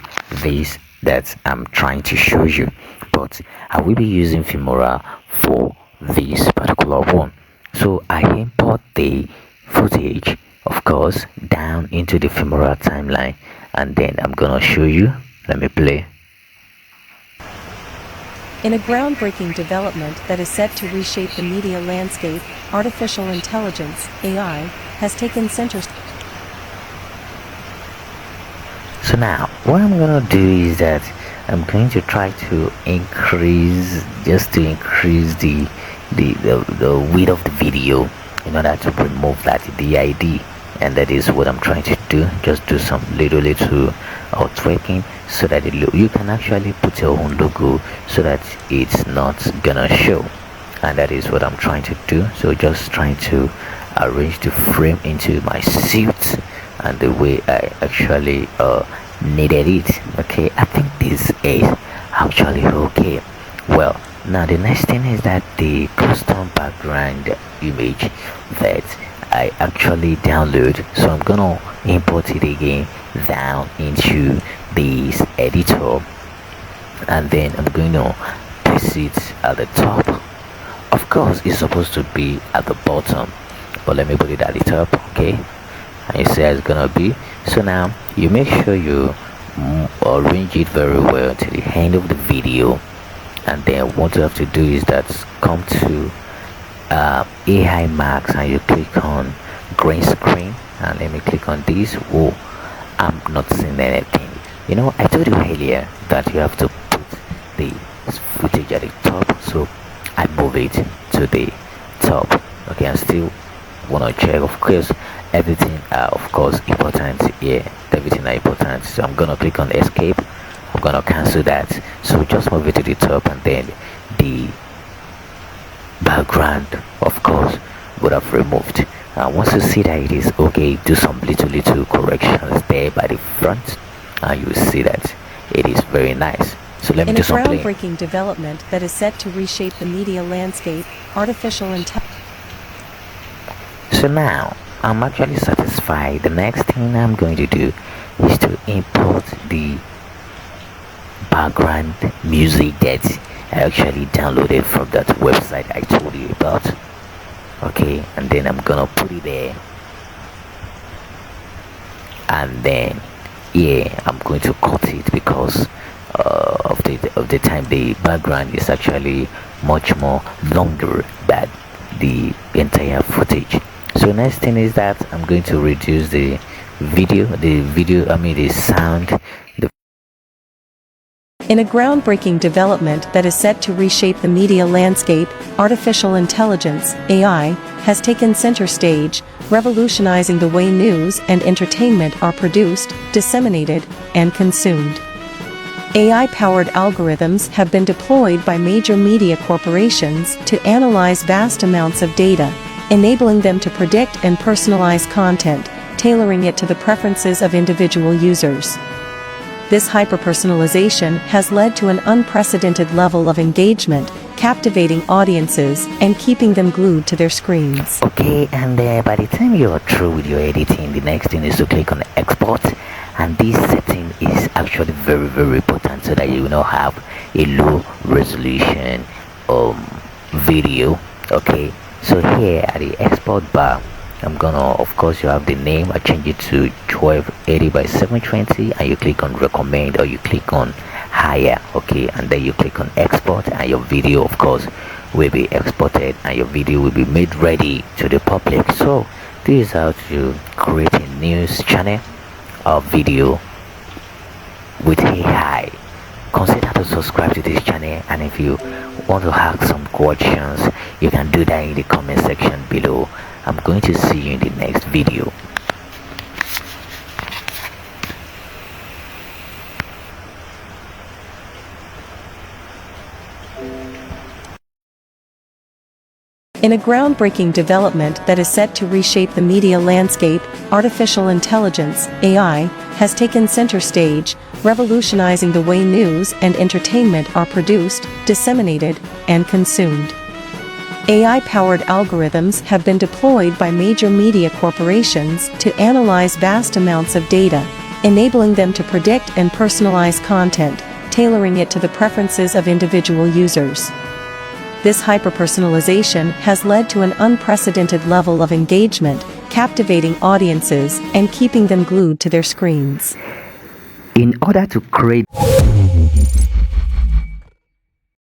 Speaker 1: this that I'm trying to show you, but I will be using Filmora for this particular one. So I import the footage, of course, down into the Filmora timeline, and then I'm gonna show you. Let me play.
Speaker 4: In a groundbreaking development that is set to reshape the media landscape, artificial intelligence, AI, has taken center stage.
Speaker 1: So now what I'm gonna do is that I'm going to try to increase the width of the video in order to remove that DID, and that is what I'm trying to do. Just do some little tweaking so that you can actually put your own logo so that it's not gonna show, and that is what I'm trying to do. So just trying to arrange the frame into my suit and the way I actually needed it. Okay, I think this is actually okay. Well, now the next thing is that the custom background image that I actually download, so I'm gonna import it again down into this editor, and then I'm going to place it at the top. Of course it's supposed to be at the bottom, but let me put it at the top. Okay, and you see how it's gonna be. So now you make sure you arrange it very well to the end of the video, and then what you have to do is that come to AI Max and you click on green screen, and let me click on this. Whoa, I'm not seeing anything. You know, I told you earlier that you have to put the footage at the top, so I move it to the top. Okay, I still want to check, of course, everything of course important here. Everything are important, so I'm gonna click on escape. I'm gonna cancel that, so just move it to the top, and then the background of course would have removed. Once you see that it is okay, do some little corrections there by the front, and you will see that it is very nice. So let me do some playing.
Speaker 4: In a groundbreaking development that is set to reshape the media landscape, artificial intelligence.
Speaker 1: So now I'm actually satisfied. The next thing I'm going to do is to import the background music that I actually downloaded from that website I told you about. Okay, and then I'm gonna put it there, and then yeah, I'm going to cut it because of the time the background is actually much more longer than the entire footage. So next thing is that I'm going to reduce the sound.
Speaker 4: In a groundbreaking development that is set to reshape the media landscape, artificial intelligence, AI, has taken center stage, revolutionizing the way news and entertainment are produced, disseminated, and consumed. AI-powered algorithms have been deployed by major media corporations to analyze vast amounts of data, enabling them to predict and personalize content, tailoring it to the preferences of individual users. This hyper-personalization has led to an unprecedented level of engagement, captivating audiences and keeping them glued to their screens.
Speaker 1: Okay, and by the time you are through with your editing, the next thing is to click on export, and this setting is actually very important so that you will not have a low resolution video. Okay, so here at the export bar
Speaker 5: I'm gonna, of course, you have the name. I change it to 1280 by 720, and you click on recommend, or you click on higher. Okay, and then you click on export, and your video, of course, will be exported, and your video will be made ready to the public. So this is how to create a news channel or video with AI. Consider to subscribe to this channel, and if you want to ask some questions, you can do that in the comment section below. I'm going to see you in the next video.
Speaker 4: In a groundbreaking development that is set to reshape the media landscape, artificial intelligence, AI, has taken center stage, revolutionizing the way news and entertainment are produced, disseminated, and consumed. AI-powered algorithms have been deployed by major media corporations to analyze vast amounts of data, enabling them to predict and personalize content, tailoring it to the preferences of individual users. This hyper-personalization has led to an unprecedented level of engagement, captivating audiences and keeping them glued to their screens.
Speaker 5: In order to create